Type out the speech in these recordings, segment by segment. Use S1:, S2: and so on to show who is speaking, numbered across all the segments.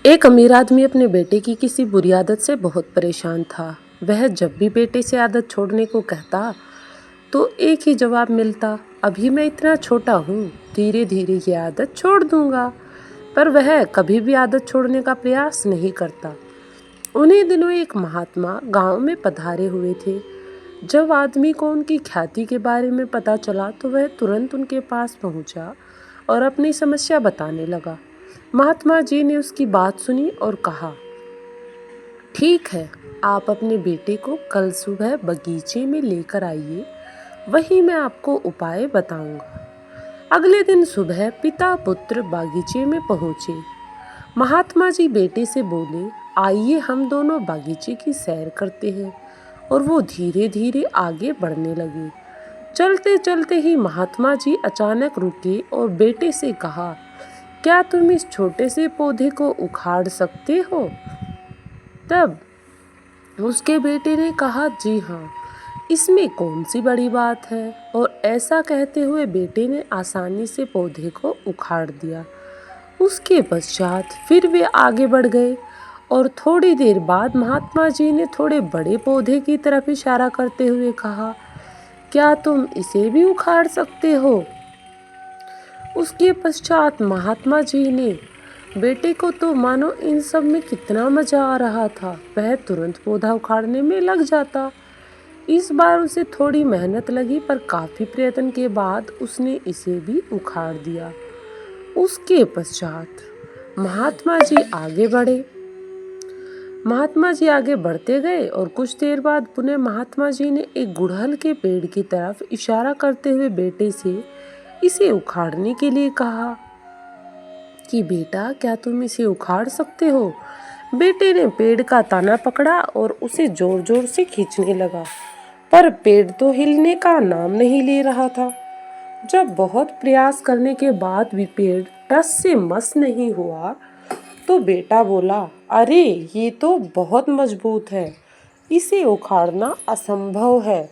S1: एक अमीर आदमी अपने बेटे की किसी बुरी आदत से बहुत परेशान था। वह जब भी बेटे से आदत छोड़ने को कहता तो एक ही जवाब मिलता, अभी मैं इतना छोटा हूँ, धीरे धीरे ये आदत छोड़ दूंगा। पर वह कभी भी आदत छोड़ने का प्रयास नहीं करता। उन्हीं दिनों एक महात्मा गांव में पधारे हुए थे। जब आदमी को उनकी ख्याति के बारे में पता चला तो वह तुरंत उनके पास पहुंचा और अपनी समस्या बताने लगा। महात्मा जी ने उसकी बात सुनी और कहा, ठीक है, आप अपने बेटे को कल सुबह बगीचे में लेकर आइए, वहीं मैं आपको उपाय बताऊंगा। अगले दिन सुबह पिता पुत्र बागीचे में पहुंचे। महात्मा जी बेटे से बोले, आइए हम दोनों बागीचे की सैर करते हैं। और वो धीरे धीरे आगे बढ़ने लगे। चलते चलते ही महात्मा जी अचानक रुके और बेटे से कहा, क्या तुम इस छोटे से पौधे को उखाड़ सकते हो? तब उसके बेटे ने कहा, जी हाँ, इसमें कौन सी बड़ी बात है। और ऐसा कहते हुए बेटे ने आसानी से पौधे को उखाड़ दिया। उसके पश्चात फिर वे आगे बढ़ गए और थोड़ी देर बाद महात्मा जी ने थोड़े बड़े पौधे की तरफ इशारा करते हुए कहा, क्या तुम इसे भी उखाड़ सकते हो? उसके पश्चात महात्मा जी ने बेटे को तो मानो इन सब में कितना मजा आ रहा था, वह तुरंत पौधा उखाड़ने में लग जाता। इस बार उसे थोड़ी मेहनत लगी पर काफी प्रयत्न के बाद उसने इसे भी उखाड़ दिया। उसके पश्चात महात्मा जी आगे बढ़े। महात्मा जी आगे बढ़ते गए और कुछ देर बाद पुनः महात्मा जी ने एक गुड़हल के पेड़ की तरफ इशारा करते हुए बेटे से इसे उखाड़ने के लिए कहा कि बेटा, क्या तुम इसे उखाड़ सकते हो? बेटे ने पेड़ का तना पकड़ा और उसे जोर जोर से खींचने लगा, पर पेड़ तो हिलने का नाम नहीं ले रहा था। जब बहुत प्रयास करने के बाद भी पेड़ टस से मस नहीं हुआ तो बेटा बोला, अरे ये तो बहुत मजबूत है, इसे उखाड़ना असंभव है।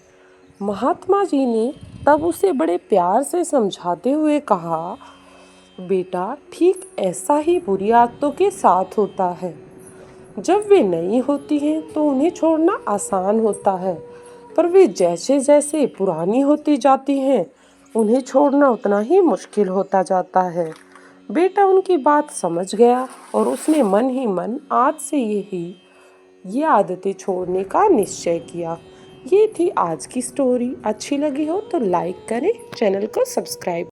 S1: महात्मा जी ने तब उसे बड़े प्यार से समझाते हुए कहा, बेटा, ठीक ऐसा ही बुरी आदतों के साथ होता है। जब वे नई होती हैं तो उन्हें छोड़ना आसान होता है, पर वे जैसे जैसे पुरानी होती जाती हैं उन्हें छोड़ना उतना ही मुश्किल होता जाता है। बेटा उनकी बात समझ गया और उसने मन ही मन आज से ये आदतें छोड़ने का निश्चय किया। ये थी आज की स्टोरी। अच्छी लगी हो तो लाइक करें, चैनल को सब्सक्राइब